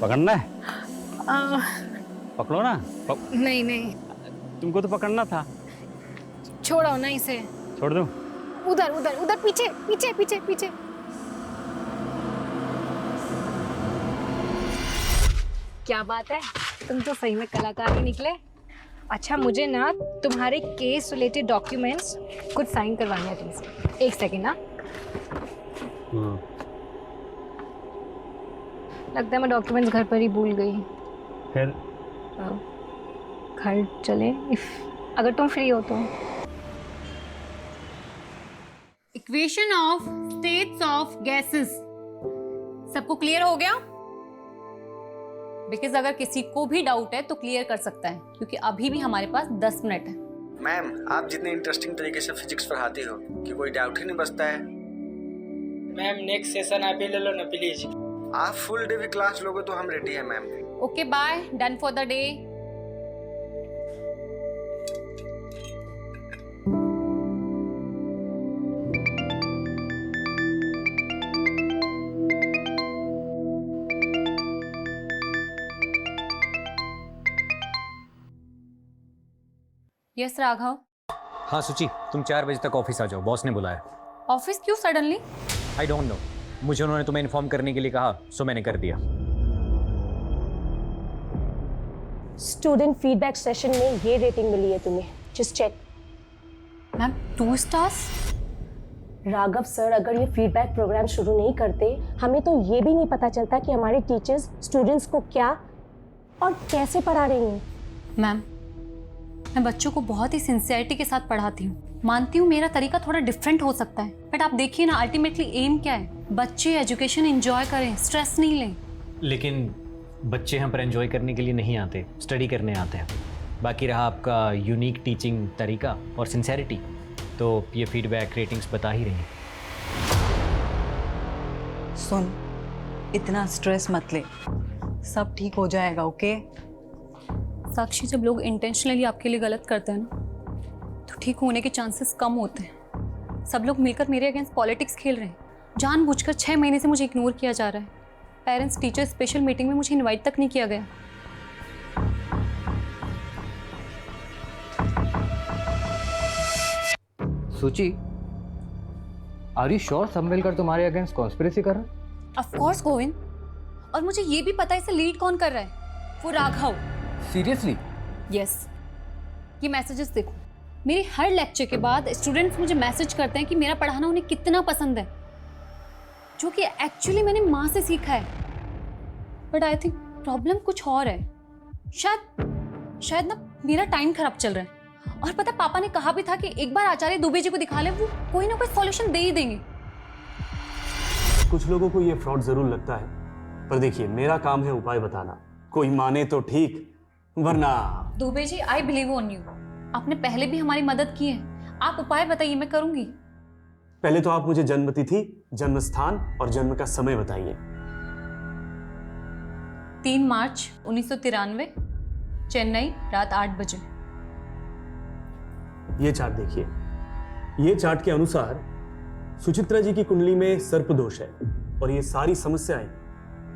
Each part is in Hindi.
पकड़ना है? पकड़ो ना। नहीं नहीं, तुमको तो पकड़ना था। छोड़ो ना इसे। छोड़ दूं? उधर उधर उधर, पीछे पीछे पीछे पीछे। क्या बात है, तुम तो सही में कलाकार ही निकले। अच्छा, मुझे ना तुम्हारे केस रिलेटेड डॉक्यूमेंट्स कुछ साइन करवाने हैं तुमसे। एक सेकेंड ना। लगता है मैं डॉक्यूमेंट्स घर पर ही भूल गई। फिर घर चले अगर तुम फ्री हो तो। Equation of states of gases सबको क्लियर हो गया? बिकॉज अगर किसी को भी डाउट है तो क्लियर कर सकता है, क्योंकि अभी भी हमारे पास 10 मिनट है। मैम, आप जितने इंटरेस्टिंग तरीके से फिजिक्स पढ़ाती हो कि कोई डाउट ही नहीं बचता है। मैम नेक्स्ट सेशन आप ही ले लो ना प्लीज। आप फुल डे भी क्लास लोगे तो हम रेडी है ma'am. Okay bye, done for the day. Yes Raghav. हाँ सुचि, तुम 4 बजे तक ऑफिस आ जाओ, बॉस ने बुलाया। ऑफिस क्यों सडनली? आई डोंट नो, मुझे उन्होंने तुम्हें इन्फॉर्म करने के लिए कहा, सो मैंने कर दिया। स्टूडेंट फीडबैक सेशन में ये रेटिंग मिली है तुम्हें, just check. Ma'am 2 stars? Raghav sir अगर ये फीडबैक प्रोग्राम शुरू नहीं करते, हमें तो ये भी नहीं पता चलता कि हमारे टीचर्स स्टूडेंट्स को क्या और कैसे पढ़ा रही हैं। मैम, मैं बच्चों को बहुत ही सिंसियरिटी के साथ पढ़ाती हूँ। मानती हूँ मेरा तरीका थोड़ा डिफरेंट हो सकता है, बट आप देखिए ना, अल्टीमेटली एम क्या है? बच्चे एजुकेशन एंजॉय करें, स्ट्रेस नहीं लें। लेकिन बच्चे यहाँ पर एंजॉय करने के लिए नहीं आते, स्टडी करने आते हैं। बाकी रहा आपका यूनिक टीचिंग तरीका और सिंसेरिटी, तो ये फीडबैक रेटिंग्स बता ही रही हैं। सुन, इतना स्ट्रेस मत ले, सब ठीक हो जाएगा। ओके साक्षी, जब लोग इंटेंशनली आपके लिए गलत करते हैं ना, तो ठीक होने के चांसेस कम होते हैं। सब लोग मिलकर मेरे अगेंस्ट पॉलिटिक्स खेल रहे हैं। जानबूझकर 6 महीने से मुझे इग्नोर किया जा रहा है। पेरेंट्स टीचर स्पेशल मीटिंग में मुझे इनवाइट तक नहीं किया गया। सुची, आर यू श्योर समवेलकर तुम्हारे अगेंस्ट कॉन्स्पिरेसी कर रहा है? ऑफ कोर्स गोविंद, और मुझे ये भी पता है इसे लीड कौन कर रहा है। वो राघव। सीरियसली? यस। ये मैसेजेस देखो, मेरे हर लेक्चर के बाद स्टूडेंट्स मुझे मैसेज करते हैं कि मेरा पढ़ाना उन्हें कितना पसंद है, जो कि एक्चुअली मैंने माँ से सीखा है। बट आई थिंक प्रॉब्लम कुछ और है। शायद ना मेरा टाइम खराब चल रहा है। और पता, पापा ने कहा भी था कि एक बार आचार्य दुबे जी को दिखा ले, वो कोई ना कोई सॉल्यूशन दे ही देंगे। कुछ लोगों को ये फ्रॉड जरूर लगता है, पर देखिए मेरा काम है उपाय बताना। कोई माने तो ठीक, वरना। Dubey ji, I believe on you. आपने पहले भी हमारी मदद की है, आप उपाय बताइए, मैं करूंगी। पहले तो आप मुझे जन्म तिथि, जन्म स्थान और जन्म का समय बताइए। 3 मार्च 1993, चेन्नई, रात 8 बजे। ये चार्ट देखिए। ये चार्ट के अनुसार सुचित्रा जी की कुंडली में सर्प दोष है, और ये सारी समस्याएं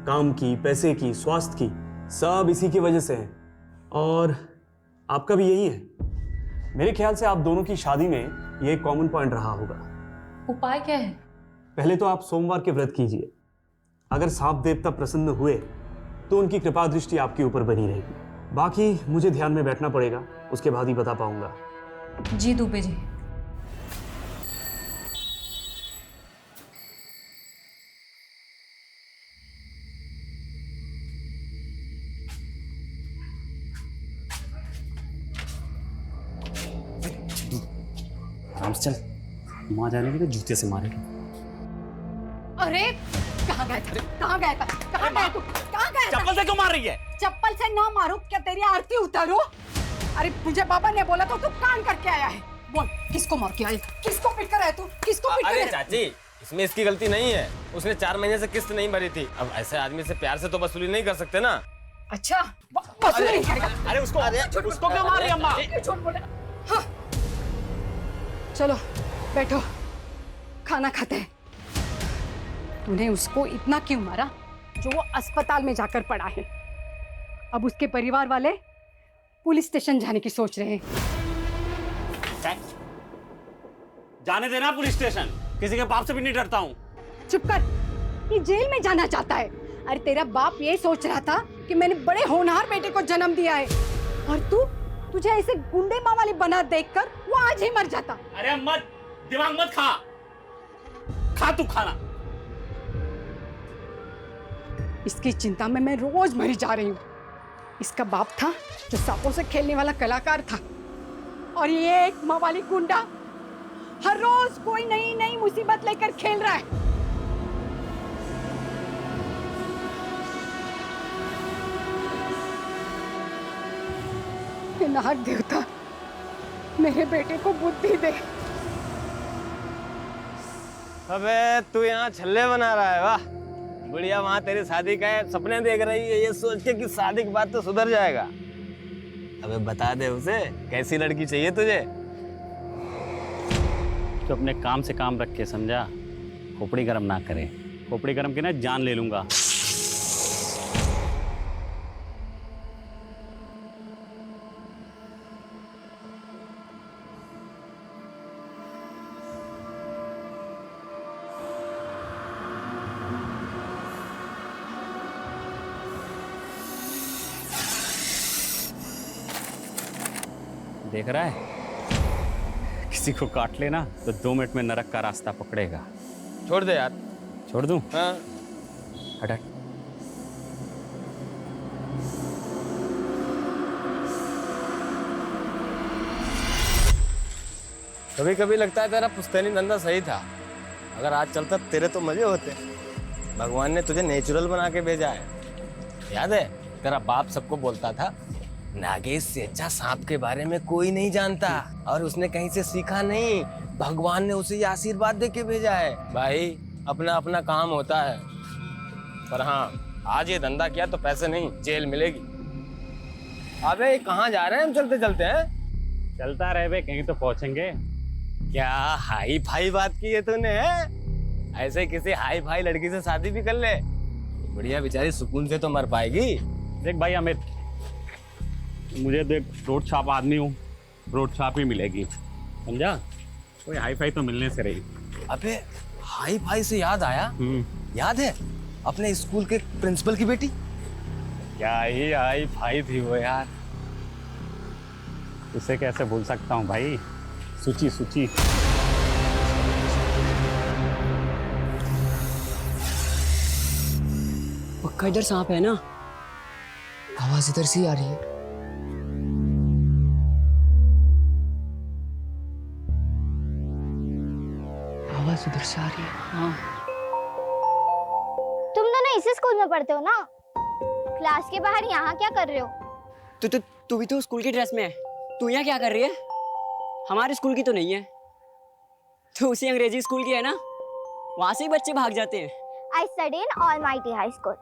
काम की, पैसे की, स्वास्थ्य की, सब इसी की वजह से है। और आपका भी यही है। मेरे ख्याल से आप दोनों की शादी में ये कॉमन पॉइंट रहा होगा। उपाय क्या है? पहले तो आप सोमवार के व्रत कीजिए। अगर सांप देवता प्रसन्न हुए तो उनकी कृपा दृष्टि आपके ऊपर बनी रहेगी। बाकी मुझे ध्यान में बैठना पड़ेगा, उसके बाद ही बता पाऊंगा। जी दुबे जी। आराम से चल, माँ जाने की तो जूते से मारेगी। अरे कहाँ गया था? कहाँ गया था? कहाँ गया तू? कहाँ गया था? चप्पल से क्यों मार रही है? चप्पल से ना मारूं, क्या तेरी आरती उतारूं? अरे मुझे पापा ने बोला तो तू कान करके आया है। बोल, किसको मार के आया? किसको पीट कर आया तू? किसको पीट कर आया? अरे चाची, इसमें इसकी गलती नहीं है। उसने 4 महीने से किस्त नहीं भरी थी। अब ऐसे आदमी से प्यार से तो वसूली नहीं कर सकते ना। अच्छा, वसूली नहीं करेगा? अरे उसको क्यों मार रही है अम्मा? झूठ बोले। हाँ। चलो बैठो, खाना खाते हैं। तूने उसको इतना क्यों मारा? जो वो अस्पताल में जाकर पड़ा है। अब उसके परिवार वाले पुलिस स्टेशन जाने की सोच रहे हैं। जाने देना पुलिस स्टेशन, किसी के बाप से भी नहीं डरता हूँ। चुप कर, ये जेल में जाना चाहता है। अरे तेरा बाप ये सोच रहा था कि मैंने बड़े होनहार बेटे को जन्म दिया है, और तुझे ऐसे गुंडे माँ वाली बना देखकर वो आज ही मर जाता। अरे मत, दिमाग मत खा तू खाना। इसकी चिंता में मैं रोज मरी जा रही हूँ। इसका बाप था जो सांपों से खेलने वाला कलाकार था, और ये एक माँ वाली गुंडा हर रोज कोई नई नई मुसीबत लेकर खेल रहा है। नाग देवता, मेरे बेटे को बुद्धि दे। अबे तू यहाँ छल्ले बना रहा है, वाह। बुढ़िया वहाँ तेरी शादी का सपने देख रही है, ये सोच के कि शादी के बाद तो सुधर जाएगा। अबे बता दे उसे कैसी लड़की चाहिए तुझे। तो अपने काम से काम रख के, समझा? खोपड़ी गरम ना करे, खोपड़ी गरम की ना जान ले लूंगा। देख रहा है, किसी को काट लेना तो 2 मिनट में नरक का रास्ता पकड़ेगा। छोड़ दे यार। छोड़ दूं? हाँ। हट। कभी कभी लगता है तेरा पुश्तैनी धंधा सही था। अगर आज चलता तेरे तो मजे होते। भगवान ने तुझे नेचुरल बना के भेजा है। याद है तेरा बाप सबको बोलता था, नागेश से अच्छा सांप के बारे में कोई नहीं जानता, और उसने कहीं से सीखा नहीं, भगवान ने उसे ये आशीर्वाद दे के भेजा है। भाई अपना अपना काम होता है, पर हाँ आज ये धंधा किया तो पैसे नहीं जेल मिलेगी। अबे कहाँ जा रहे हैं हम चलते चलते हैं? चलता रहे बे, कहीं तो पहुंचेंगे। क्या हाई फाई बात की है तूने? ऐसे किसी हाई फाई लड़की से शादी भी कर ले, बढ़िया बेचारी सुकून से तो मर पाएगी। देख भाई अमित, मुझे देख रोड छाप आदमी हूँ, रोड छाप ही मिलेगी, समझा? कोई हाई फाई तो मिलने से रही। अबे हाई फाई से याद आया, याद है अपने स्कूल के प्रिंसिपल की बेटी? क्या ही हाई फाई थी वो यार, उसे कैसे भूल सकता हूँ भाई। सुची सुची। पक्का इधर सांप है ना? आवाज इधर से ही आ रही है। आवाज उधर से आ रही है। हाँ। तुम दोनों इसी स्कूल में पढ़ते हो ना? क्लास के बाहर यहाँ क्या कर रहे हो? तू भी तो स्कूल की ड्रेस में है। तू यहाँ क्या कर रही है? हमारे स्कूल की तो नहीं है। तू उसी अंग्रेजी स्कूल की है ना? वहाँ से ही बच्चे भाग जाते हैं। I study in Almighty High School।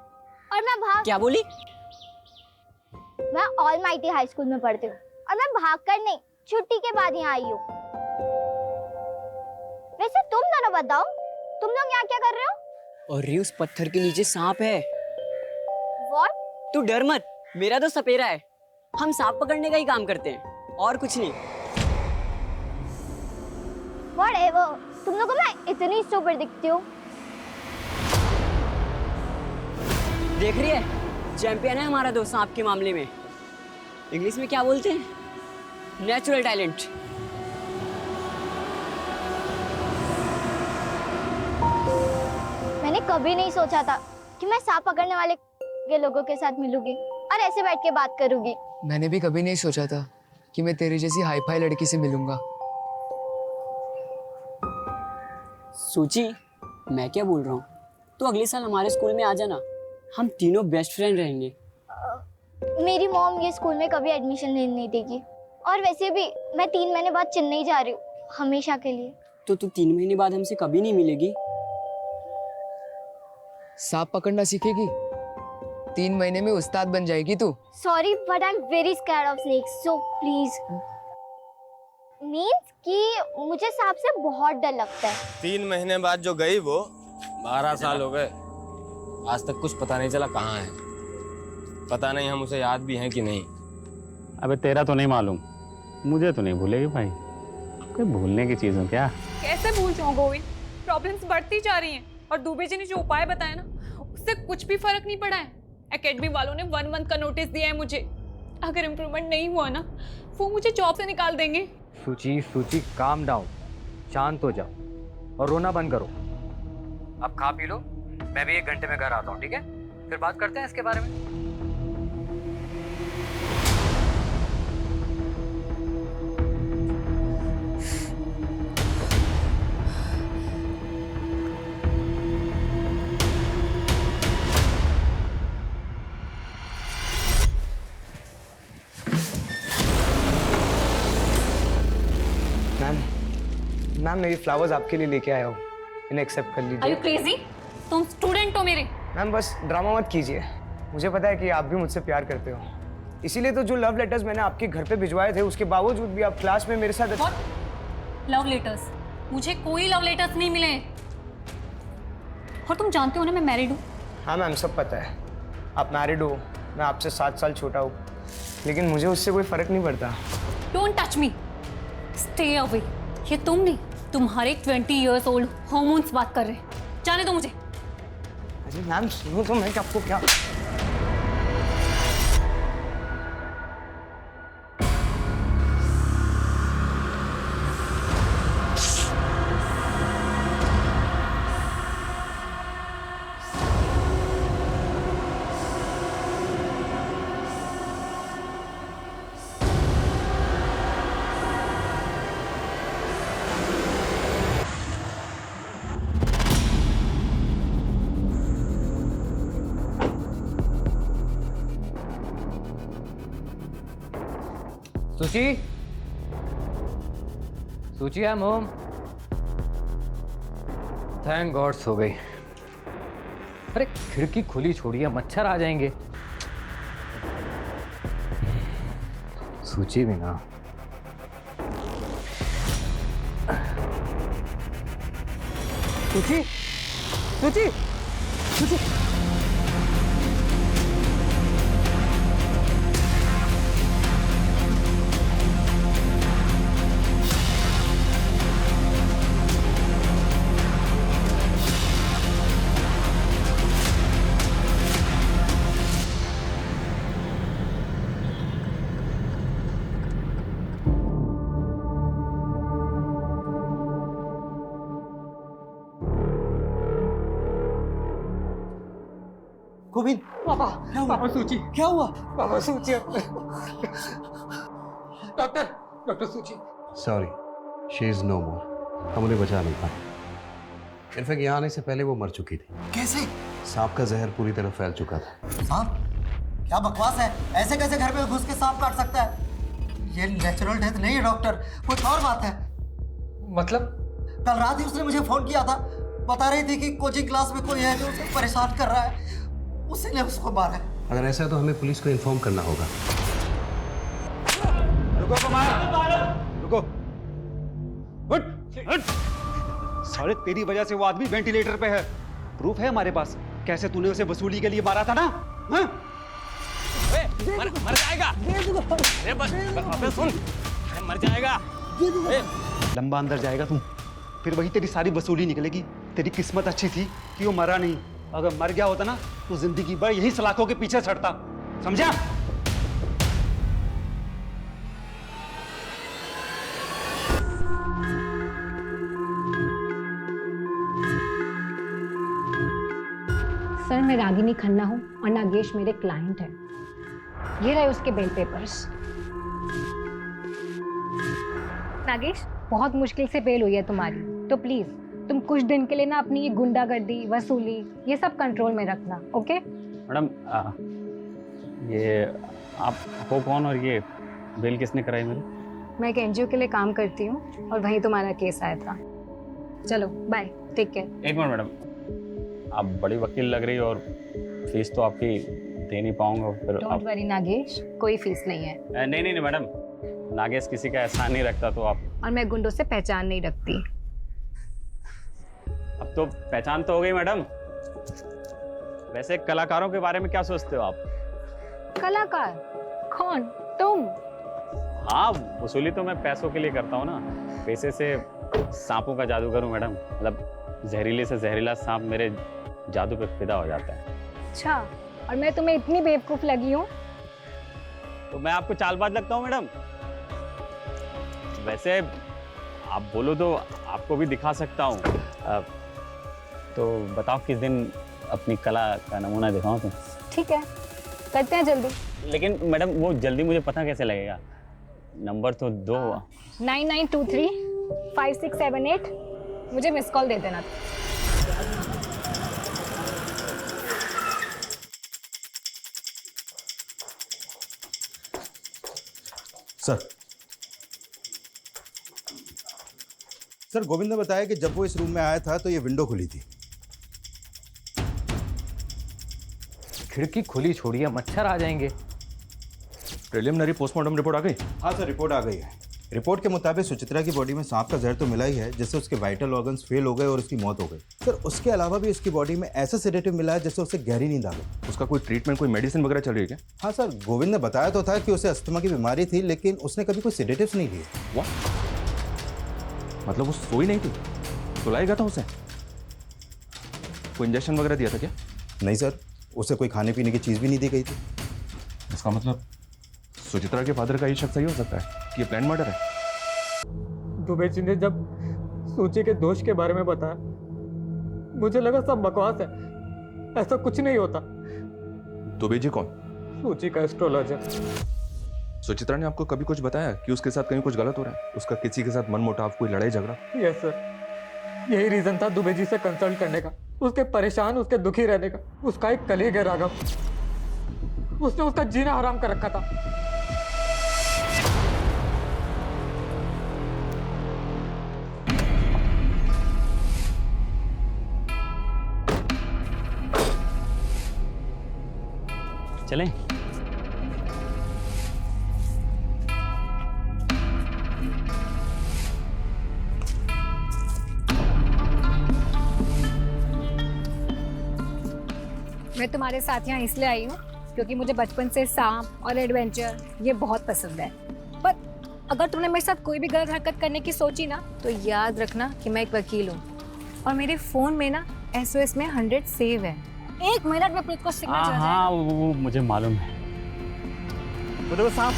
और मैं क्या बोली? मैं Almighty High School में पढ़ती हूँ, और मैं भाग कर नहीं, छुट्टी के बाद यहाँ आई हूँ। वैसे तुम दोनों बताओ, तुम लोग यहाँ क्या कर रहे हो? और उस पत्थर के नीचे सांप है। What? तू डर मत, मेरा तो सपेरा है। हम सांप पकड़ने का ही काम करते हैं, और कुछ नहीं। Whatever, तुम लोगों को मैं इतनी स्टूपिड दिखती हूँ। देख रही है, चैंपियन है हमारा दोस्त सांप के मामले में। इंग्लिश में क्या बोलते हैं? Natural talent. मैंने कभी नहीं सोचा था कि मैं सांप पकड़ने वाले के लोगों के साथ मिलूंगी और ऐसे बैठ के बात करूंगी। मैंने भी कभी नहीं सोचा था कि मैं तेरी जैसी हाई फाई लड़की से मिलूंगा। सूची, मैं क्या बोल रहा हूँ, तो अगले साल हमारे स्कूल में आ जाना, हम तीनों बेस्ट फ्रेंड रहेंगे। मेरी मॉम ये स्कूल में कभी एडमिशन नहीं देगी, और वैसे भी मैं 3 महीने बाद चेन्नई जा रही हूँ, हमेशा के लिए। तो तू 3 महीने बाद हमसे कभी नहीं मिलेगी? सांप पकड़ना सीखेगी, 3 महीने में उस्ताद बन जाएगी तू। Sorry but I am very scared of snakes, so please. Means कि मुझे सांप से बहुत डर लगता है। 3 महीने बाद जो गई वो 12 साल हो गए। आज तक कुछ पता नहीं चला कहाँ है। पता नहीं हम उसे याद भी हैं कि नहीं। अबे तेरा तो नहीं मालूम, मुझे तो नहीं भूलेगी भाई। कोई भूलने की चीज़ हो क्या? कैसे भूल जाऊं गोविंद, प्रॉब्लम्स बढ़ती जा रही हैं और दुबे जी ने जो उपाय बताया ना उससे कुछ भी फर्क नहीं पड़ा है। एकेडमी वालों ने 1 मंथ का नोटिस दिया है मुझे। अगर इम्प्रूवमेंट नहीं हुआ ना वो मुझे जॉब से निकाल देंगे। सूची काम डाउन, शांत हो जाओ और रोना बंद करो। अब खा पी लो, मैं भी 1 घंटे में घर आता हूँ, ठीक है? फिर बात करते हैं इसके बारे में। मैम मेरी फ्लावर्स आपके लिए लेके आया हूँ, इन्हें एक्सेप्ट कर लीजिए। Are you crazy? तुम स्टूडेंट हो मेरे। मैम बस ड्रामा मत कीजिए, मुझे पता है कि आप भी मुझसे प्यार करते हो, इसीलिए तो जो लव लेटर्स मैंने आपके घर पे भिजवाए थे उसके बावजूद भी आप क्लास में मेरे साथ। Love letters? मुझे कोई लव लेटर्स नहीं मिले। और तुम जानते हो ना मैं मैरिड हूँ। हाँ मैम सब पता है, आप मैरिड हो, मैं आपसे 7 साल छोटा हूँ, लेकिन मुझे उससे कोई फर्क नहीं पड़ता। Don't touch me, stay away. ये तुम नहीं, तुम्हारे 20 years old हॉर्मोन्स बात कर रहे हैं। जाने दो मुझे। अरे मैम सुनो तो, मैं आपको क्या। Suchi I am home. Thank God सो गई। अरे खिड़की खुली छोड़िए, मच्छर आ जाएंगे। सूची भी ना। सूची सूची सूची गोविंद, पापा पापा सूची क्या हुआ? पापा सूची। डॉक्टर सूची। सॉरी, शी इज नो मोर। हम उन्हें बचा नहीं पाए। इनफैक्ट यहाँ आने से पहले वो मर चुकी थी। कैसे? सांप का जहर पूरी तरह फैल चुका था। सांप? क्या बकवास है, ऐसे कैसे घर में घुस के सांप काट सकता है? ये नेचुरल डेथ नहीं है डॉक्टर, कुछ और बात है। मतलब? कल रात ही उसने मुझे फोन किया था, बता रही थी कि कोचिंग क्लास में कोई है जो उसे परेशान कर रहा है, उसी ने उसको मारा है। अगर ऐसा है तो हमें पुलिस को इन्फॉर्म करना होगा। रुको कुमार, रुको। साले तेरी वजह से वो आदमी वेंटिलेटर पे है, प्रूफ है हमारे पास। कैसे तूने उसे वसूली के लिए मारा था ना? हाँ? मर जाएगा। अबे सुन, अरे मर जाएगा। लंबा अंदर जाएगा तू, फिर वही तेरी सारी वसूली निकलेगी। तेरी किस्मत अच्छी थी कि वो मरा नहीं, अगर मर गया होता ना तो जिंदगी भर यही सलाखों के पीछे छड़ता, समझा? सर मैं रागिनी खन्ना हूँ और नागेश मेरे क्लाइंट हैं। ये रहे उसके बेल पेपर्स। नागेश, बहुत मुश्किल से बेल हुई है तुम्हारी, तो प्लीज तुम कुछ दिन के लिए ना अपनी ये गुंडागर्दी, वसूली, ये सब कंट्रोल में रखना, ओके? मैडम ये आप हो कौन और ये बेल किसने कराई मेरी? मैं एक एनजीओ के लिए काम करती हूँ और वहीं तुम्हारा केस आया था। चलो बाय, टेक केयर। एक मिनट मैडम, आप बड़ी वकील लग रही हो और फीस तो आपकी दे नहीं पाऊंगा। फिर डोंट वरी नागेश, कोई फीस नहीं है। नहीं मैडम, नागेश किसी का एहसान नहीं रखता, तो आप। और मैं गुंडों से पहचान नहीं रखती। अब तो पहचान तो हो गई मैडम। वैसे कलाकारों के बारे में क्या सोचते हो आप? कलाकार? कौन? तुम? हाँ, वसूली तो मैं पैसों के लिए करता हूँ ना। पैसे से सांपों का जादू करूँ मैडम, मतलब जहरीले से जहरीला सांप मेरे जादू पे फिदा हो जाता है। अच्छा, और मैं तुम्हें इतनी बेवकूफ लगी हूँ? तो मैं आपको चालबाज लगता हूँ मैडम? वैसे आप बोलो तो आपको भी दिखा सकता हूँ। तो बताओ किस दिन अपनी कला का नमूना दिखाऊं तो? ठीक है, करते हैं जल्दी। लेकिन मैडम वो जल्दी मुझे पता कैसे लगेगा? नंबर तो दो। 99235678। मुझे मिस कॉल दे देना। सर, गोविंद ने बताया कि जब वो इस रूम में आया था तो ये विंडो खुली थी। खिड़की खुली छोड़िए, मच्छर आ जाएंगे। प्रिलिमिनरी पोस्टमार्टम रिपोर्ट आ गई? हाँ सर, रिपोर्ट आ गई है। रिपोर्ट के मुताबिक सुचित्रा की बॉडी में सांप का जहर तो मिला ही है, जिससे उसके वाइटल ऑर्गन्स फेल हो गए और उसकी मौत हो गई। सर, उसके अलावा भी उसकी बॉडी में ऐसा सेडेटिव मिला है जिससे उसे गहरी नींद आ गई। उसका कोई ट्रीटमेंट, कोई मेडिसिन वगैरह चल रही है क्या? हाँ सर, गोविंद ने बताया तो था कि उसे अस्थमा की बीमारी थी, लेकिन उसने कभी कोई सेडेटिव्स नहीं लिए। वाह, मतलब वो सोई नहीं थी, सुलाया गया था उसे? कोई इंजेक्शन वगैरह दिया था क्या? नहीं सर, उसे कोई खाने पीने की चीज़ भी नहीं दी गई थी। इसका मतलब सुचित्रा के फादर का ये शक सही हो सकता है कि ये प्लान मर्डर है। दुबे जी ने जब सूची के दोष के बारे में बताया, मुझे लगा सब बकवास है, ऐसा कुछ नहीं होता। दुबे जी कौन? सूची का एस्ट्रोलॉजर। सुचित्रा ने आपको कभी कुछ बताया कि उसके साथ कहीं कुछ गलत हो रहा है? उसका किसी के साथ मनमुटाव, कोई लड़ाई झगड़ा? यस सर, यही रीजन था दुबे जी से कंसल्ट करने का, उसके परेशान, उसके दुखी रहने का। उसका एक कलीग है राघव, उसने उसका जीना हराम कर रखा था। चलें? मैं तुम्हारे साथ यहाँ इसलिए आई हूँ क्योंकि मुझे बचपन से सांप और एडवेंचर ये बहुत पसंद है। पर अगर तुमने मेरे साथ कोई भी गलत हरकत करने की सोची ना, तो याद रखना कि मैं एक वकील हूँ और मेरे फोन में ना SOS में 100 सेव है। 1 मिनट में पुलिस को सिग्नल चला जाएगा। हाँ, वो मुझे मालूम है। वो देखो सांप।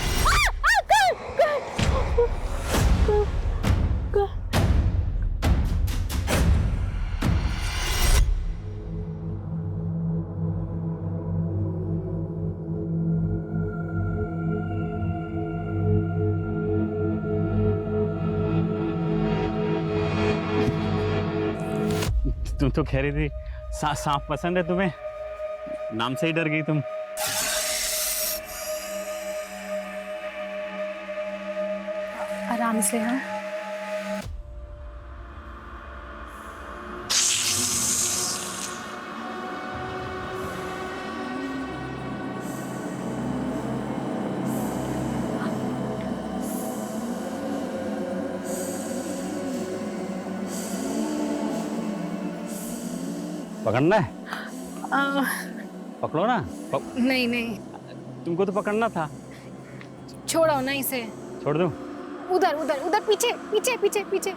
तुम तो कह रही थी सांप पसंद है तुम्हें, नाम से ही डर गई तुम। आराम से। हाँ, पकड़ना है? पकड़ो ना। नहीं नहीं, तुमको तो पकड़ना था। छोड़ो ना इसे। छोड़ दूं? उधर उधर उधर, पीछे पीछे पीछे पीछे।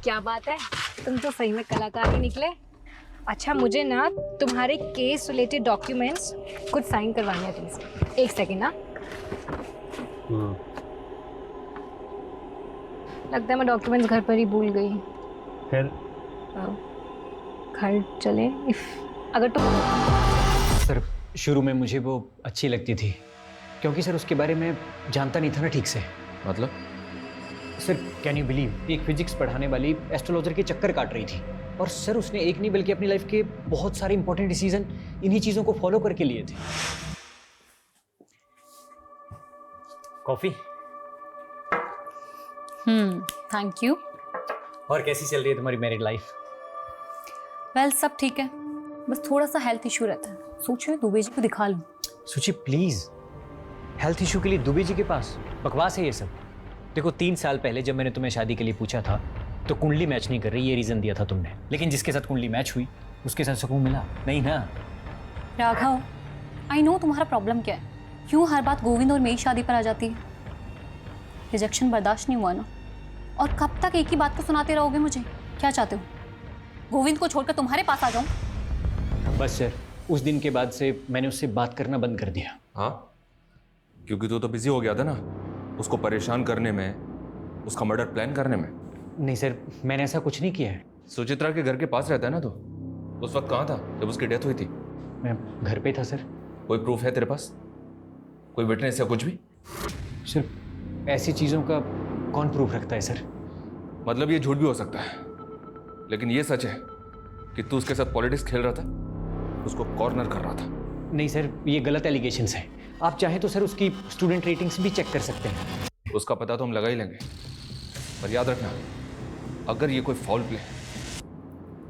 क्या बात है, तुम तो सही में कलाकार ही निकले। अच्छा, मुझे ना तुम्हारे केस रिलेटेड डॉक्यूमेंट्स कुछ साइन करवाने हैं तुमसे। 1 सेकेंड ना। लगता है मैं डॉक्यूमेंट्स घर पर ही भूल गई। फिर घर चले अगर तुम। सर, शुरू में मुझे वो अच्छी लगती थी क्योंकि सर उसके बारे में जानता नहीं था ना ठीक से। मतलब? सर, कैन यू बिलीव, एक फिजिक्स पढ़ाने वाली एस्ट्रोलॉजर के चक्कर काट रही थी और सर उसने एक नहीं बल्कि अपनी लाइफ के बहुत सारे इंपॉर्टेंट डिसीजन इन्हीं चीज़ों को फॉलो करके लिए थे। कॉफ़ी? Thank you. और कैसी चल रही है तुम्हारी मैरिड लाइफ? वेल, सब ठीक है, बस थोड़ा सा हेल्थ इशू रहता है। सोच रही हूँ दुबे जी को दिखा लूँ। सुची प्लीज, हेल्थ इशू के लिए दुबे जी के पास? बकवास है ये सब। देखो, 3 साल पहले जब मैंने तुम्हें शादी के लिए पूछा था तो कुंडली मैच नहीं कर रही, ये रीज़न दिया था तुमने। लेकिन जिसके साथ कुंडली मैच हुई उसके साथ सुकून मिला नहीं ना। राघव, आई नो तुम्हारा प्रॉब्लम क्या है, क्यों हर बात गोविंद और मेरी शादी पर आ जाती है। रिजेक्शन बर्दाश्त नहीं हुआ ना, और कब तक एक ही बात को सुनाते रहोगे मुझे? क्या चाहते हो, गोविंद को छोड़कर तुम्हारे पास आ जाऊं? बस सर, उस दिन के बाद से मैंने उससे बात करना बंद कर दिया। हाँ, क्योंकि तू तो बिजी हो गया था ना उसको परेशान करने में, उसका मर्डर प्लान करने में। नहीं सर, मैंने ऐसा कुछ नहीं किया है। सुचित्रा के घर के पास रहता है ना, तो उस वक्त कहाँ था जब उसकी डेथ हुई थी? मैं घर पे था सर। कोई प्रूफ है तेरे पास, कोई विटनेस या कुछ भी? सर, ऐसी चीज़ों का कौन प्रूफ रखता है सर? मतलब ये झूठ भी हो सकता है, लेकिन ये सच है कि तू उसके साथ पॉलिटिक्स खेल रहा था, उसको कॉर्नर कर रहा था। नहीं सर, ये गलत एलिगेशंस हैं। आप चाहें तो सर उसकी स्टूडेंट रेटिंग्स भी चेक कर सकते हैं। उसका पता तो हम लगा ही लेंगे, पर याद रखना, अगर ये कोई फाउल प्ले है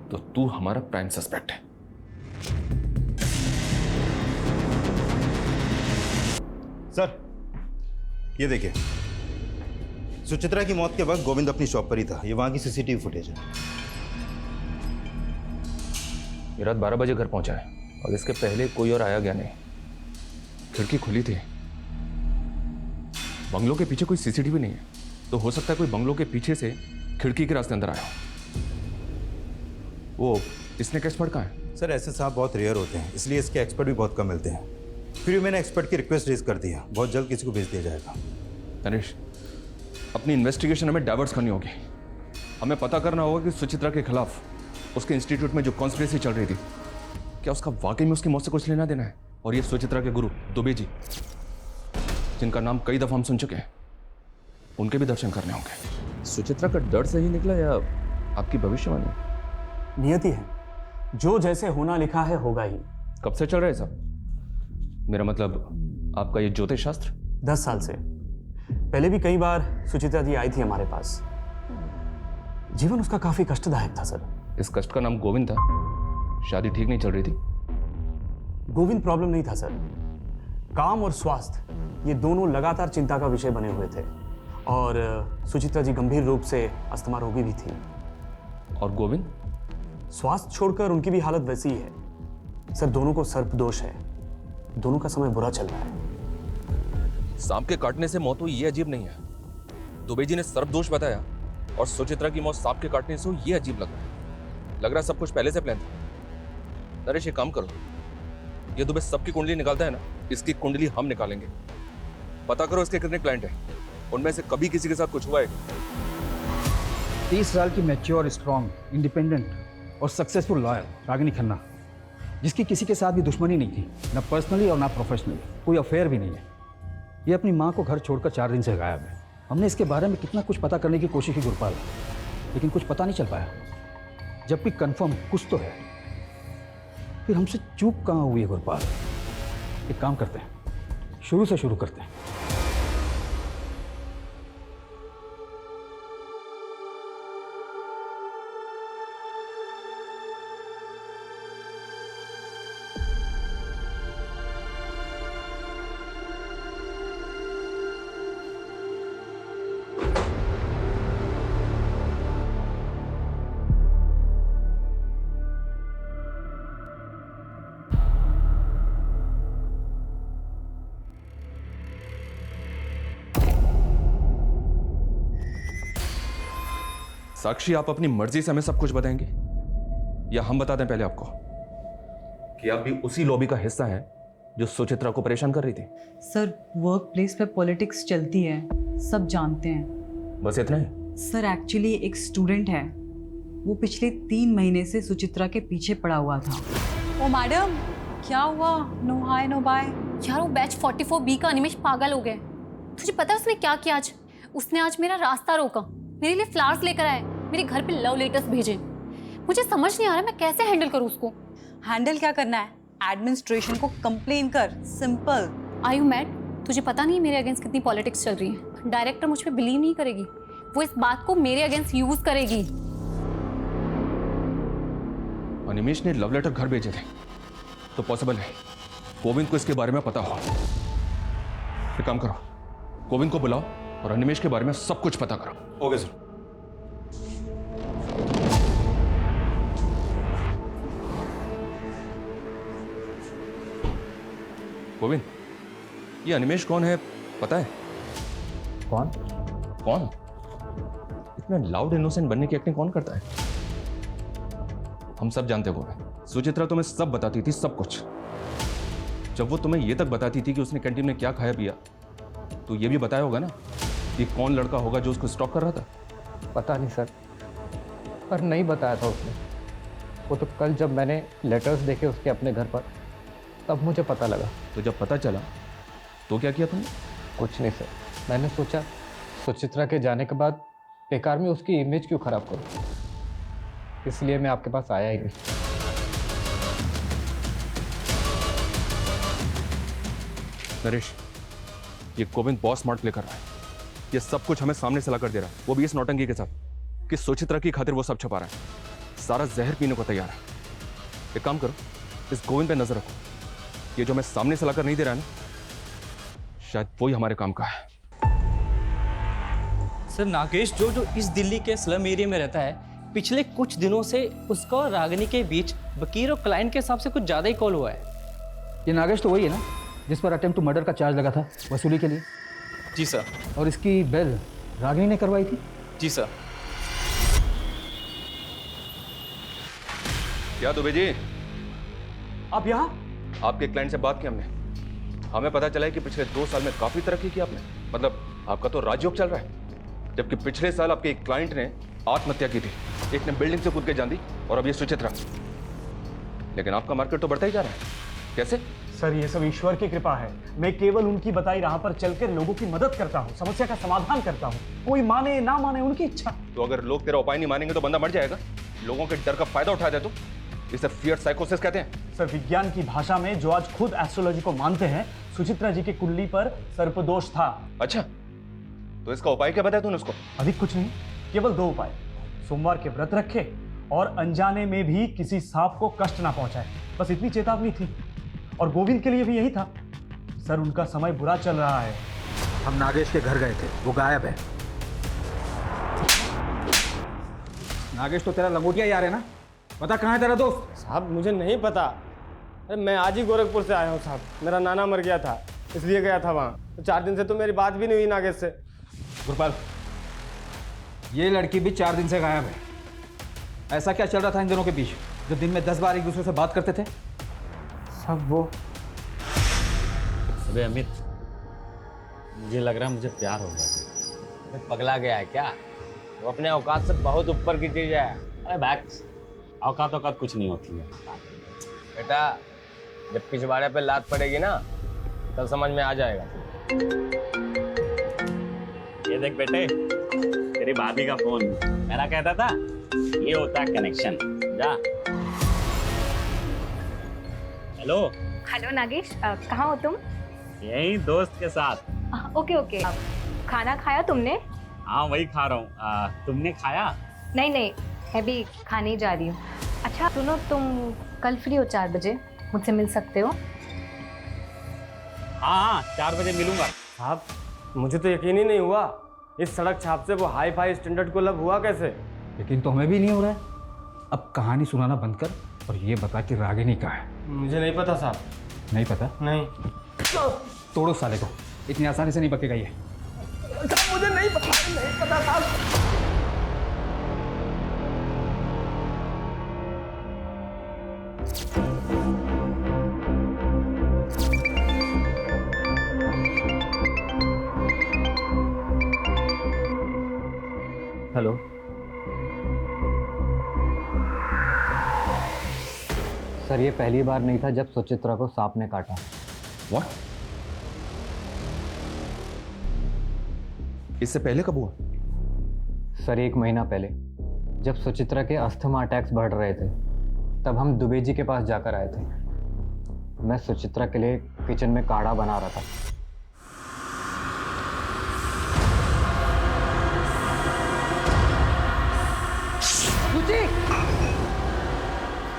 तो तू हमारा प्राइम सस्पेक्ट है। सर, ये देखिए, सुचित्रा की मौत के वक्त गोविंद अपनी शॉप पर ही था। ये वहां की सीसीटीवी फुटेज है। ये रात 12 बजे घर पहुंचा है और इसके पहले कोई और आया गया नहीं। खिड़की खुली थी। बंगलों के पीछे कोई सीसीटीवी नहीं है, तो हो सकता है कोई बंगलों के पीछे से खिड़की के रास्ते अंदर आया हो। वो इसने का एक्सपर्ट कहाँ है? सर, ऐसे सांप बहुत रेयर होते हैं, इसलिए इसके एक्सपर्ट भी बहुत कम मिलते हैं। फिर भी मैंने एक्सपर्ट की रिक्वेस्ट रेज कर दी है, बहुत जल्द किसी को भेज दिया जाएगा। तनिष, अपनी इन्वेस्टिगेशन हमें डाइवर्ट करनी होगी। हमें पता करना होगा कि सुचित्रा के खिलाफ उसके इंस्टीट्यूट में जो कॉन्स्पिरेसी चल रही थी, क्या उसका वाकई में उसकी मौत से कुछ लेना देना है? और ये सुचित्रा के गुरु दुबे जी, जिनका नाम कई दफा हम सुन चुके हैं, उनके भी दर्शन करने होंगे। सुचित्रा का डर सही निकला या आपकी भविष्यवाणी? नियति है, जो जैसे होना लिखा है होगा ही। कब से चल रहा है सब? मेरा मतलब आपका ये ज्योतिष शास्त्र? 10 साल से। पहले भी कई बार सुचित्रा जी आई थी हमारे पास। जीवन उसका काफी कष्टदायक था सर। इस कष्ट का नाम गोविंद था। शादी ठीक नहीं चल रही थी। गोविंद प्रॉब्लम नहीं था सर, काम और स्वास्थ्य ये दोनों लगातार चिंता का विषय बने हुए थे। और सुचित्रा जी गंभीर रूप से अस्थमा रोगी भी थी। और गोविंद? स्वास्थ्य छोड़कर उनकी भी हालत वैसी ही है सर। दोनों को सर्पदोष है, दोनों का समय बुरा चल रहा है। सांप के काटने से मौत हुई ये अजीब नहीं है। दुबे जी ने सर्पदोष बताया और सुचित्रा की मौत सांप के काटने से हुई, ये अजीब लग रहा है। लग रहा है सब कुछ पहले से प्लान था। नरेश, एक काम करो, ये दुबे सबकी कुंडली निकालता है ना, इसकी कुंडली हम निकालेंगे। पता करो इसके कितने क्लाइंट हैं, उनमें से कभी किसी के साथ कुछ हुआ है? 30 साल की मैच्योर, स्ट्रॉन्ग, इंडिपेंडेंट और सक्सेसफुल लॉयर रागिनी खन्ना, जिसकी किसी के साथ भी दुश्मनी नहीं थी, ना पर्सनली और ना प्रोफेशनली, कोई अफेयर भी नहीं है। ये अपनी माँ को घर छोड़कर 4 दिन से गायब है। हमने इसके बारे में कितना कुछ पता करने की कोशिश की गुरपाल, लेकिन कुछ पता नहीं चल पाया। जबकि कंफर्म कुछ तो है, फिर हमसे चूक कहाँ हुई है गुरपाल? एक काम करते हैं, शुरू से शुरू करते हैं। साक्षी, आप अपनी मर्जी से हमें सब कुछ बताएंगे या हम बता दें पहले आपको कि आप भी उसी लॉबी का हिस्सा हैं जो सुचित्रा को परेशान कर रही थी? सर, वर्क प्लेस पे पॉलिटिक्स चलती है, सब जानते हैं। बस इतना ही? सर, एक्चुअली एक स्टूडेंट है, वो पिछले 3 महीने से सुचित्रा के पीछे पड़ा हुआ था। ओ मैडम, क्या हुआ? No hi no bye. यार वो बैच 44B का अनिमेश पागल हो गया। तुझे पता है उसने क्या किया आज? उसने आज मेरा रास्ता रोका, मेरे लिए फ्लावर्स लेकर आए, मेरे घर पे लव लेटर्स भेजे। मुझे समझ नहीं आ रहा मैं कैसे हैंडल करूँ उसको। हैंडल क्या करना है? एडमिनिस्ट्रेशन को कंप्लेन कर, सिंपल। Are you mad? तुझे पता नहीं मेरे अगेंस्ट कितनी पॉलिटिक्स चल रही है। डायरेक्टर मुझ पे बिलीव नहीं करेगी, वो इस बात को मेरे अगेंस्ट यूज करेगी। अनिमेश ने लव लेटर घर भेजे थे, तो पॉसिबल है गोविंद को इसके बारे में पता हो। एक काम करो, गोविंद को बुलाओ और अनिमेश के बारे में सब कुछ पता करो। Okay sir. गोविंद, ये अनिमेश कौन है पता है? कौन? कौन? इतना लाउड इनोसेंट बनने की एक्टिंग कौन करता है? हम सब जानते हो गोविंद, सुचित्रा तुम्हें सब बताती थी, सब कुछ। जब वो तुम्हें ये तक बताती थी कि उसने कैंटीन में क्या खाया पिया, तो ये भी बताया होगा ना कि कौन लड़का होगा जो उसको स्टॉक कर रहा था? पता नहीं सर, पर नहीं बताया था उसने। वो तो कल जब मैंने लेटर्स देखे उसके अपने घर पर, तब मुझे पता लगा। तो जब पता चला तो क्या किया तुमने? कुछ नहीं सर, मैंने सोचा सुचित्रा के जाने के बाद बेकार में उसकी इमेज क्यों खराब करूं, इसलिए मैं आपके पास आया ही नहीं। नरेश, ये गोविंद बहुत स्मार्ट प्ले कर रहा है। ये सब कुछ हमें सामने से ला कर दे रहा है, वो भी इस नौटंकी के साथ कि सुचित्रा की खातिर वो सब छुपा रहा है। सारा जहर पीने को तैयार है। एक काम करो, इस गोविंद पे नजर रखो। ये जो हमें सामने से लाकर नहीं दे रहा है ना, शायद वही हमारे काम का है। सर, नागेश जो इस दिल्ली के स्लम एरिया में रहता है, पिछले कुछ दिनों से उसका और रागिनी के बीच वकील और क्लाइंट के हिसाब से कुछ ज़्यादा ही कॉल हुआ है। ये नागेश तो वही है ना जिस पर अटेम्प्ट टू मर्डर का चार्ज लगा था वसूली के लिए? जी सर। और इसकी बेल रागिनी ने करवाई थी? जी सर। क्या दुबे जी, आप यहाँ? आपके क्लाइंट से बात की हमने, हमें पता चला है कि पिछले 2 साल में काफी तरक्की की आपने। मतलब आपका तो राजयोग चल रहा है, जबकि पिछले साल आपके एक क्लाइंट ने आत्महत्या की थी। एक ने बिल्डिंग से कूद के जान दी, और अब ये सुचित्रा। लेकिन आपका मार्केट तो बढ़ता ही जा रहा है, कैसे? सर, ये सब ईश्वर की कृपा है। मैं केवल उनकी बताई राह पर चलकर लोगों की मदद करता हूँ, समस्या का समाधान करता हूँ। कोई माने ना माने उनकी इच्छा। तो अगर लोग तेरा उपाय नहीं मानेंगे तो बंदा मर जाएगा। लोगों के डर का फायदा उठा दे तो इसे फियर साइकोसिस कहते हैं। सर, विज्ञान की भाषा में जो आज खुद एस्ट्रोलॉजी को मानते हैं, सुचित्रा जी की कुंडली पर सर्पदोष था। अच्छा, तो इसका उपाय क्या बताया तूने उसको? अधिक कुछ नहीं, केवल 2 उपाय। सोमवार के व्रत रखे और अनजाने में भी किसी सांप को कष्ट ना पहुंचाए, बस इतनी चेतावनी थी। और गोविंद के लिए भी यही था। सर, उनका समय बुरा चल रहा है। हम नागेश के घर गए थे, वो गायब है। नागेश तो तेरा लंगोटिया यार है ना? बता कहाँ है तेरा दोस्त? साहब मुझे नहीं पता। अरे मैं आज ही गोरखपुर से आया हूँ साहब, मेरा नाना मर गया था इसलिए गया था वहाँ। तो 4 दिन से तो मेरी बात भी नहीं हुई नागेश से। गुरपाल, ये लड़की भी 4 दिन से गायब है। ऐसा क्या चल रहा था इन दोनों के बीच जो दिन में 10 बार एक दूसरे से बात करते थे? सब वो। अबे अमित, मुझे लग रहा है मुझे प्यार हो गया। पगला गया है क्या? वो अपने औकात से बहुत ऊपर की चीज है। अरे बैक्स, औकात कुछ नहीं होती है बेटा। जब पिछवाड़े पे लात पड़ेगी ना, तब समझ में आ जाएगा। ये देख बेटे, तेरी भाभी का फोन। मेरा कहता था ये होता है कनेक्शन। जा। हेलो। हेलो नागेश, कहाँ हो तुम? यही दोस्त के साथ। Okay okay. खाना खाया तुमने? हाँ, वही खा रहा हूँ। तुमने खाया? नहीं नहीं, मैं भी खाने ही जा रही हूँ। अच्छा सुनो, तुम कल फ्री हो 4 बजे? मुझसे मिल सकते हो? हाँ, 4 बजे मिलूंगा। साहब मुझे तो यकीन ही नहीं हुआ, इस सड़क छाप से वो हाई फाई स्टैंडर्ड को लब हुआ कैसे? यकीन तो हमें भी नहीं हो रहा है। अब कहानी सुनाना बंद कर और ये बता कि रागिनी कहाँ है? मुझे नहीं पता साहब। नहीं पता? नहीं। तोड़ो साले को, इतनी आसानी से नहीं बकेगा ये। मुझे नहीं पता साहब। हेलो। सर, ये पहली बार नहीं था जब सुचित्रा को सांप ने काटा। What? इससे पहले कब हुआ? सर, 1 महीना पहले जब सुचित्रा के अस्थमा अटैक्स बढ़ रहे थे, तब हम दुबे जी के पास जाकर आए थे। मैं सुचित्रा के लिए किचन में काढ़ा बना रहा था।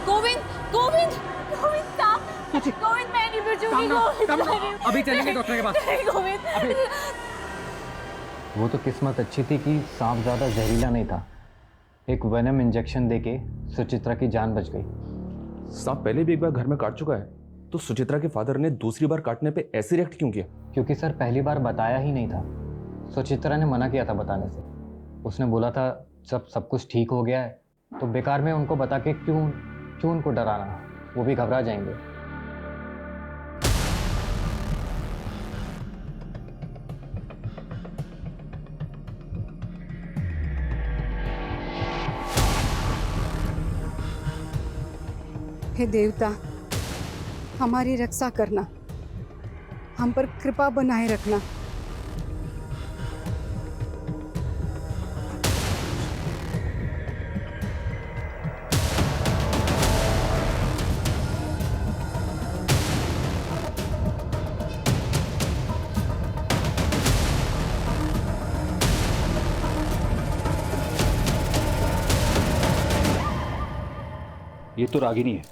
गोविंद गोविंद गोविंद साहब, गोविंद मैं नहीं बचूंगी। अभी चलेंगे डॉक्टर के पास। गोविंद, वो तो किस्मत अच्छी थी कि सांप ज़्यादा जहरीला नहीं था। एक वेनम इंजेक्शन देके सुचित्रा की जान बच गई। सांप पहले भी एक बार घर में काट चुका है, तो सुचित्रा के फादर ने दूसरी बार काटने पे ऐसे रिएक्ट क्यों किया? क्योंकि सर पहली बार बताया ही नहीं था। सुचित्रा ने मना किया था बताने से। उसने बोला था जब सब कुछ ठीक हो गया है तो बेकार में उनको बता के क्यों उनको डराना, वो भी घबरा जाएंगे। हे देवता, हमारी रक्षा करना, हम पर कृपा बनाए रखना। ये तो रागिनी है।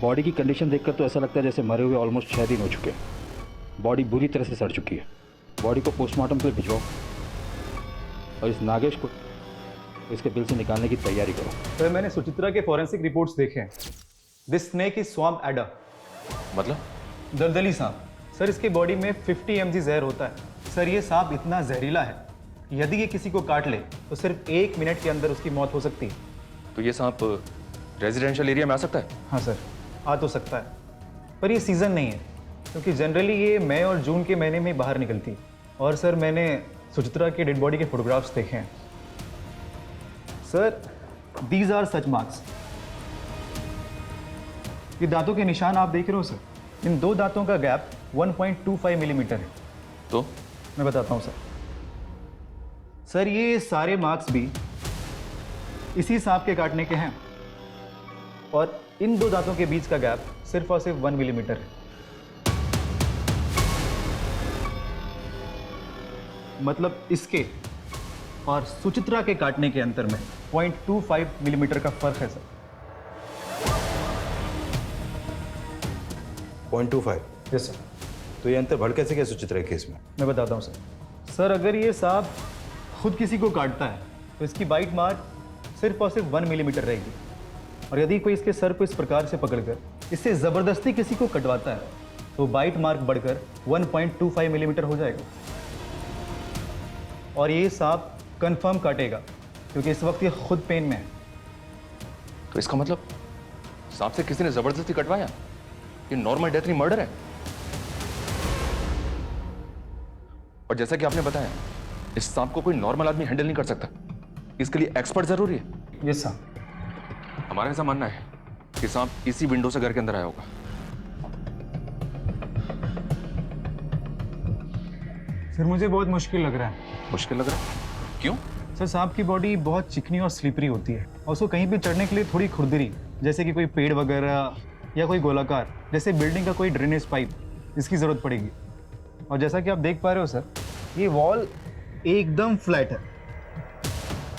बॉडी की कंडीशन देखकर तो ऐसा लगता है जैसे मरे हुए ऑलमोस्ट 6 दिन हो चुके हैं। बॉडी बुरी तरह से सड़ चुकी है। बॉडी को पोस्टमार्टम के लिए भिजवाओ और इस नागेश को इसके बिल से निकालने की तैयारी करो। सर मैंने सुचित्रा के फॉरेंसिक रिपोर्ट्स देखे हैं। This snake is swamp adder. मतलब? दलदली सांप। सर इसके बॉडी में 50 mg जहर होता है। सर ये सांप इतना जहरीला है, यदि ये किसी को काट ले तो सिर्फ 1 मिनट के अंदर उसकी मौत हो सकती है। तो ये सांप रेजिडेंशियल एरिया में आ सकता है? हाँ सर, आ तो सकता है, पर ये सीज़न नहीं है, क्योंकि जनरली ये मई और जून के महीने में बाहर निकलती है। और सर मैंने सुचित्रा के डेड बॉडी के फोटोग्राफ्स देखे हैं। Sir these are such marks. ये दांतों के निशान आप देख रहे हो सर, इन 2 दांतों का गैप 1.25 मिलीमीटर है। तो मैं बताता हूँ सर। सर ये सारे मार्क्स भी इसी सांप के काटने के हैं, और इन 2 दांतों के बीच का गैप सिर्फ और सिर्फ 1 मिलीमीटर है। मतलब इसके और सुचित्रा के काटने के अंतर में 0.25 मिलीमीटर का फर्क है सर। 0.25? Yes sir. तो ये अंतर बढ़ कैसे गया सुचित्रा के केस में? मैं बताता हूँ सर। सर अगर ये सांप खुद किसी को काटता है तो इसकी बाइट मार्क सिर्फ और सिर्फ 1 मिलीमीटर रहेगी, और यदि कोई इसके सर को इस प्रकार से पकड़कर इससे ज़बरदस्ती किसी को कटवाता है तो बाइट मार्क बढ़कर 1.25 मिलीमीटर हो जाएगा। और ये सांप कंफर्म काटेगा, क्योंकि इस वक्त ये खुद पेन में है। तो इसका मतलब सांप से किसी ने जबरदस्ती कटवाया? ये नॉर्मल डेथ नहीं, मर्डर है। और जैसा कि आपने बताया, इस सांप को कोई नॉर्मल आदमी हैंडल नहीं कर सकता, इसके लिए एक्सपर्ट जरूरी है। Yes sir. हमारा ऐसा मानना है कि सांप इसी विंडो से घर के अंदर आया होगा। फिर मुझे बहुत मुश्किल लग रहा है। मुश्किल लग रहा है? क्यों? सर सांप की बॉडी बहुत चिकनी और स्लिपरी होती है, और उसको कहीं भी चढ़ने के लिए थोड़ी खुरदरी, जैसे कि कोई पेड़ वगैरह या कोई गोलाकार जैसे बिल्डिंग का कोई ड्रेनेज पाइप, इसकी ज़रूरत पड़ेगी। और जैसा कि आप देख पा रहे हो सर, ये वॉल एकदम फ्लैट है,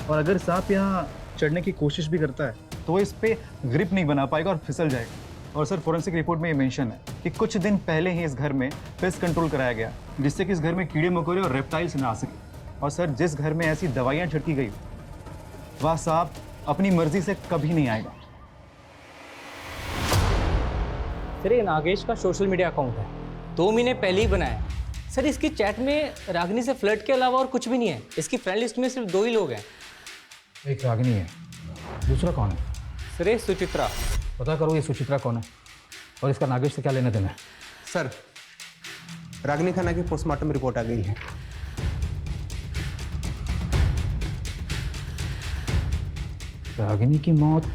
और अगर सांप यहाँ चढ़ने की कोशिश भी करता है तो वो इस पे ग्रिप नहीं बना पाएगा और फिसल जाएगा। और सर फॉरेंसिक रिपोर्ट में ये मेंशन है कि कुछ दिन पहले ही इस घर में पेस्ट कंट्रोल कराया गया, जिससे कि इस घर में कीड़े मकोड़े और रेप्टाइल्स ना आ सके। और सर जिस घर में ऐसी दवाइयाँ छिड़की गई, वह सांप अपनी मर्जी से कभी नहीं आएगा। सर ये नागेश का सोशल मीडिया अकाउंट है, 2 महीने पहले ही बनाया। सर इसकी चैट में रागिनी से फ्लर्ट के अलावा और कुछ भी नहीं है। इसकी फ्रेंड लिस्ट में सिर्फ 2 ही लोग हैं। एक रागिनी है, दूसरा कौन है? सर ये सुचित्रा। पता करो ये सुचित्रा कौन है और इसका नागेश से क्या लेना देना है। सर रागिनी खन्ना की पोस्टमार्टम रिपोर्ट आ गई है। रागिनी की मौत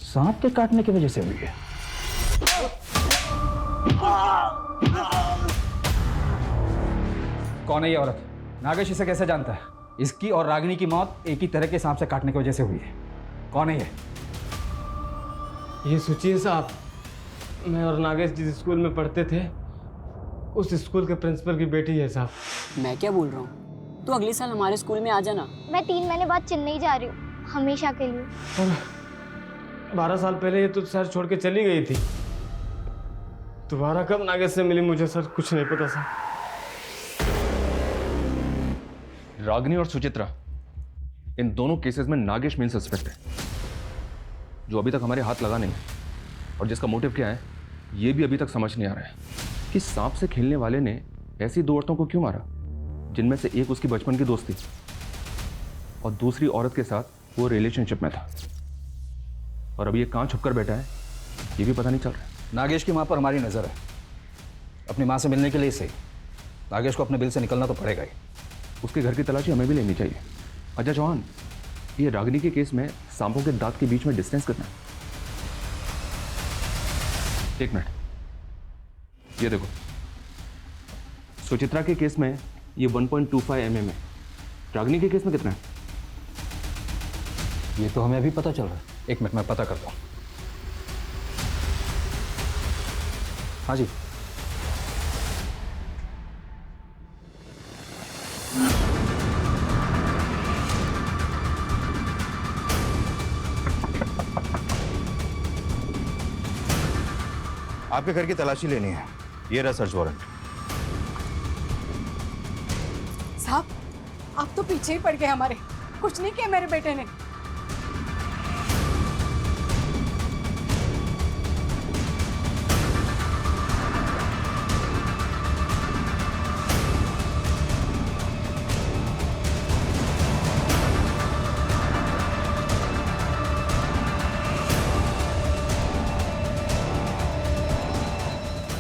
सांप के काटने की वजह से हुई है। कौन है ये औरत? नागेश इसे कैसे जानता है? इसकी और रागिनी की मौत एक ही तरह के सांप से काटने की वजह से हुई है। कौन है ये सुचिन साहब, मैं और नागेश जिस स्कूल में पढ़ते थे उस स्कूल के प्रिंसिपल की बेटी है साहब। मैं क्या बोल रहा हूँ, तो अगले साल हमारे स्कूल में आ जाना। मैं 3 महीने बाद चेन्नई जा रही हूँ, हमेशा के लिए। और 12 साल पहले ये तो शहर छोड़ के चली गई थी। दोबारा कब नागेश से मिली मुझे सर कुछ नहीं पता सर। रागिनी और सुचित्रा, इन दोनों केसेस में नागेश मेन सस्पेक्ट है। जो अभी तक हमारे हाथ लगा नहीं है, और जिसका मोटिव क्या है ये भी अभी तक समझ नहीं आ रहा है कि सांप से खेलने वाले ने ऐसी दो औरतों को क्यों मारा, जिनमें से एक उसकी बचपन की दोस्त थी और दूसरी औरत के साथ वो रिलेशनशिप में था, और अभी ये कहाँ छुप कर बैठा है ये भी पता नहीं चल रहा है। नागेश की माँ पर हमारी नज़र है। अपनी माँ से मिलने के लिए सही, नागेश को अपने बिल से निकलना तो पड़ेगा ही। उसके घर की तलाशी हमें भी लेनी चाहिए। अजय चौहान, ये रागिनी के केस में सांपों के दांत के बीच में डिस्टेंस कितना है? एक मिनट, ये देखो, सुचित्रा के केस में ये 1.25 mm है, रागिनी के केस में कितना है? ये तो हमें अभी पता चल रहा है। एक मिनट में पता करता हूँ। हाँ जी। आपके घर की तलाशी लेनी है, ये रहा सर्च वारंट। साहब, आप तो पीछे ही पड़ गए हमारे। कुछ नहीं किया मेरे बेटे ने।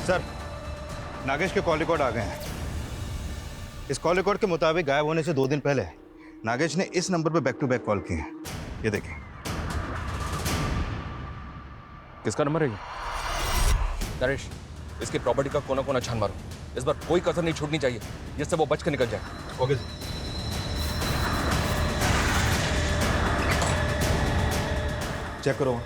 सर, नागेश के कॉल रिकॉर्ड आ गए हैं। इस कॉल रिकॉर्ड के मुताबिक गायब होने से 2 दिन पहले नागेश ने इस नंबर पर बैक टू बैक कॉल किए हैं। ये देखिए। किसका नंबर है ये? नरेश, इसकी प्रॉपर्टी का कोना कोना छान मारो। इस बार कोई कसर नहीं छूटनी चाहिए जिससे वो बच कर निकल जाए। Okay sir. चेक करो।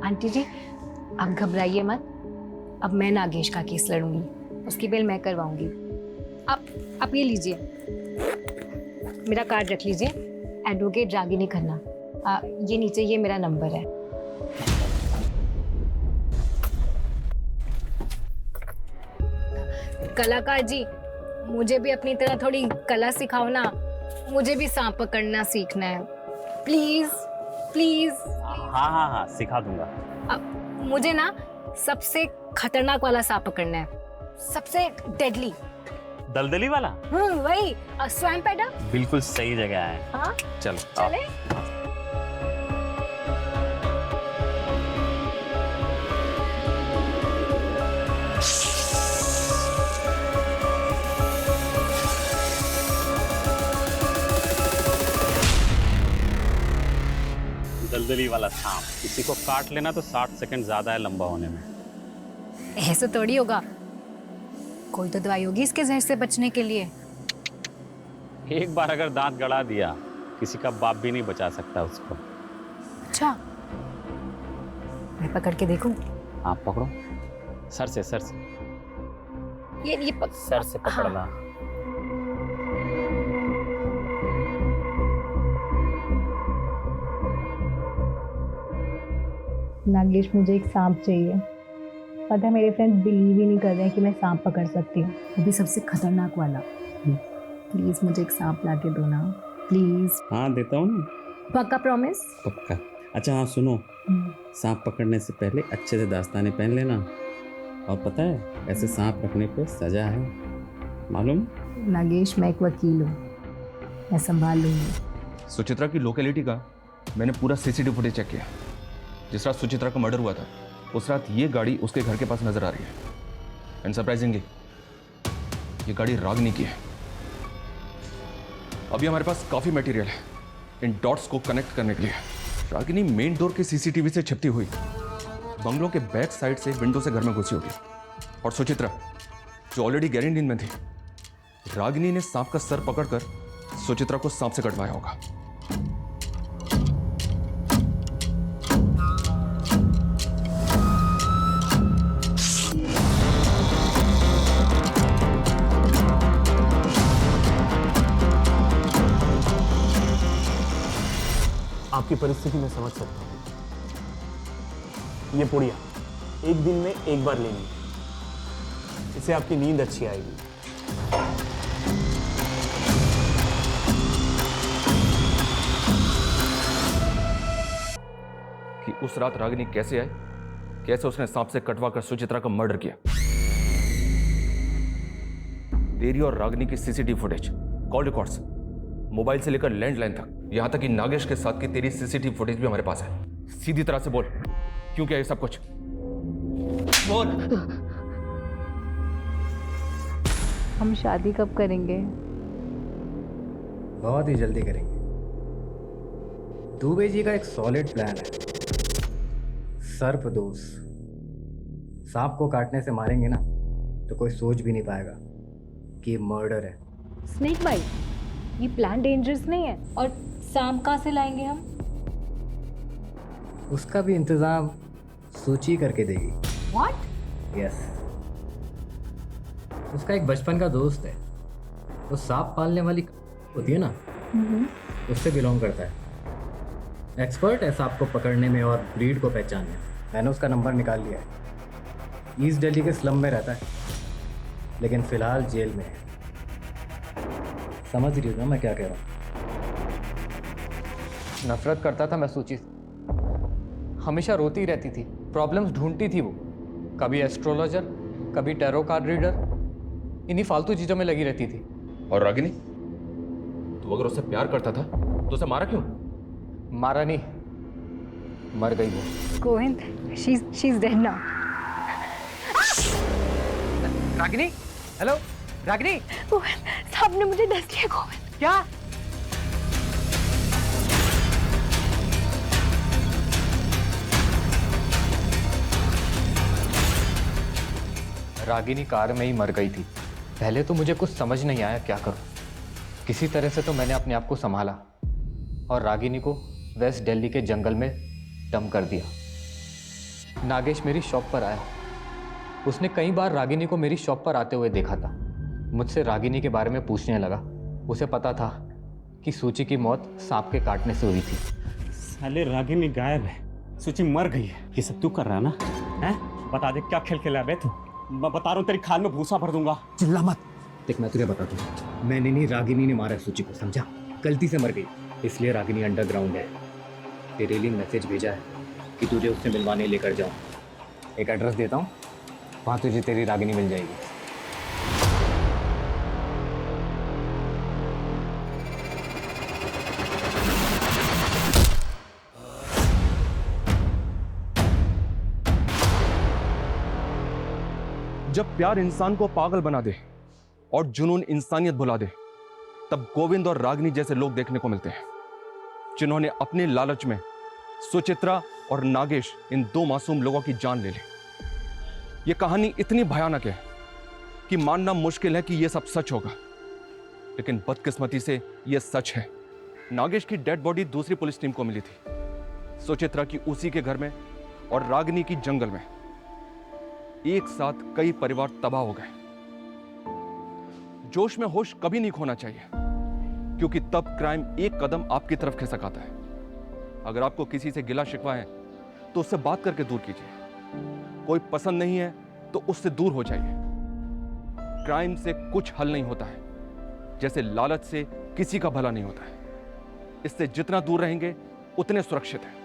आंटी जी, आप घबराइए मत। अब मैं नागेश का केस लड़ूंगी, उसकी बेल मैं करवाऊंगी। आप ये लीजिए, मेरा कार्ड रख लीजिए, एडवोकेट रागिनी खन्ना। ये नीचे ये मेरा नंबर है। कलाकार जी, मुझे भी अपनी तरह थोड़ी कला सिखाओ ना। मुझे भी सांप पकड़ना सीखना है, प्लीज प्लीज। हाँ हाँ हाँ, सिखा दूंगा। मुझे ना सबसे खतरनाक वाला सांप पकड़ना है, सबसे डेडली। दलदली वाला? वही, स्वैम्प एडा। बिल्कुल सही जगह है। हाँ, चलो चले। दलदली वाला सांप, किसी को काट लेना तो 60 सेकंड ज्यादा है लंबा होने में। ऐसे थोड़ी होगा, कोई तो दवाई होगी इसके जहर से बचने के लिए। एक बार अगर दांत गड़ा दिया, किसी का बाप भी नहीं बचा सकता उसको। अच्छा, मैं पकड़ के देखूं? आप पकड़ो, सर से सर से। ये सर से पकड़ना। हाँ। नागेश, मुझे एक सांप चाहिए। पता है मेरे फ्रेंड्स बिलीव ही नहीं कर रहे हैं कि मैं सांप पकड़ सकती हूँ, वो भी सबसे खतरनाक वाला। प्लीज मुझे एक सांप ला के दो ना, प्लीज। हाँ, देता हूँ ना। पक्का प्रॉमिस? पक्का। अच्छा हाँ, सुनो, सांप पकड़ने से पहले अच्छे से दास्ताने पहन लेना। और पता है, ऐसे सांप रखने पे सजा है, मालूम? नागेश, मैं एक वकील हूँ, मैं संभाल लूंगी। सुचित्रा की लोकेलिटी का मैंने पूरा सीसीटीवी फुटेज चेक किया। जिस रात सुचित्रा का मर्डर हुआ था, उस रात ये गाड़ी उसके घर के पास नजर आ रही है। एंड सरप्राइजिंगली ये गाड़ी रागिनी की है। अभी हमारे पास काफी मटेरियल है इन डॉट्स को कनेक्ट करने के लिए। रागिनी मेन डोर के सीसीटीवी से छिपती हुई बंगलों के बैक साइड से विंडो से घर में घुसी होगी। और सुचित्रा, जो ऑलरेडी गहरी नींद में थी, रागिनी ने सांप का सर पकड़कर सुचित्रा को सांप से कटवाया होगा। आपकी परिस्थिति में समझ सकता हूँ। ये पुड़िया एक दिन में एक बार लेनी है, इससे आपकी नींद अच्छी आएगी। कि उस रात रागिनी कैसे आई, कैसे उसने सांप से कटवा कर सुचित्रा का मर्डर किया। तेरी और रागिनी की CCTV footage, call records, mobile से लेकर लैंडलाइन तक, यहां तक कि नागेश के साथ की तेरी सीसीटीवी फुटेज भी हमारे पास है। सीधी तरह से बोल, क्यों किया ये सब कुछ? बोल। हम शादी कब करेंगे? बहुत ही जल्दी करेंगे। दुबे जी का एक सॉलिड प्लान है। सर्पदोष, सांप को काटने से मारेंगे ना तो कोई सोच भी नहीं पाएगा कि ये मर्डर है। स्नेक भाई, ये प्लान डेंजरस नहीं है। और सांप कहाँ से लाएंगे हम? उसका भी इंतजाम सूची करके देगी। What? यस। उसका एक बचपन का दोस्त है, वो सांप पालने वाली होती है ना, उससे बिलोंग करता है। एक्सपर्ट है सांप को पकड़ने में और ब्रीड को पहचानने में। मैंने उसका नंबर निकाल लिया है। ईस्ट दिल्ली के स्लम में रहता है, लेकिन फिलहाल जेल में है। समझ रही हो ना मैं क्या कह रहा हूँ? नफरत करता था मैं सूची से, हमेशा रोती रहती थी, प्रॉब्लम्स ढूंढती थी वो। कभी एस्ट्रोलॉजर, कभी टैरो कार्ड रीडर, इन्हीं फालतू चीज़ों में लगी रहती थी। और रागिनी, तू अगर उससे प्यार करता था तो उसे मारा क्यों? मारा नहीं, मर गई वो। Govind, she's dead now. Ragini, hello Ragini. Govind, सांप ने मुझे डस लिया। गोविंद, क्या? रागिनी कार में ही मर गई थी। पहले तो मुझे कुछ समझ नहीं आया क्या करूं। किसी तरह से तो मैंने अपने आप को संभाला और रागिनी को वेस्ट दिल्ली के जंगल में डंप कर दिया। नागेश मेरी शॉप पर आया। उसने कई बार रागिनी को मेरी शॉप पर आते हुए देखा था। मुझसे रागिनी के बारे में पूछने लगा। उसे पता था कि सूची की मौत सांप के काटने से हुई थी। साले रागिनी गायब है, सूची मर गई है। ये सब तू कर रहा है ना? हैं? बता दे क्या खेल खेला बे तू? मैं बता रहा हूँ तेरी खाल में भूसा भर दूंगा। चिल्ला मत। देख मैं तुझे बता दूँ, मैंने नहीं, रागिनी ने मारा सूची को, समझा? गलती से मर गई, इसलिए रागिनी अंडरग्राउंड है। तेरे लिए मैसेज भेजा है कि तुझे उससे मिलवाने लेकर जाऊँ। एक एड्रेस देता हूँ, वहाँ तुझे तेरी रागिनी मिल जाएगी। जब प्यार इंसान को पागल बना दे और जुनून इंसानियत भुला दे, तब गोविंद और रागिनी जैसे लोग देखने को मिलते हैं, जिन्होंने अपने लालच में सुचित्रा और नागेश, इन दो मासूम लोगों की जान ले ली। यह कहानी इतनी भयानक है कि मानना मुश्किल है कि यह सब सच होगा, लेकिन बदकिस्मती से यह सच है। नागेश की डेड बॉडी दूसरी पुलिस टीम को मिली थी, सुचित्रा की उसी के घर में और रागिनी की जंगल में। एक साथ कई परिवार तबाह हो गए। जोश में होश कभी नहीं खोना चाहिए, क्योंकि तब क्राइम एक कदम आपकी तरफ खिसक आता है। अगर आपको किसी से गिला शिकवा है तो उससे बात करके दूर कीजिए। कोई पसंद नहीं है तो उससे दूर हो जाइए। क्राइम से कुछ हल नहीं होता है, जैसे लालच से किसी का भला नहीं होता है। इससे जितना दूर रहेंगे उतने सुरक्षित हैं।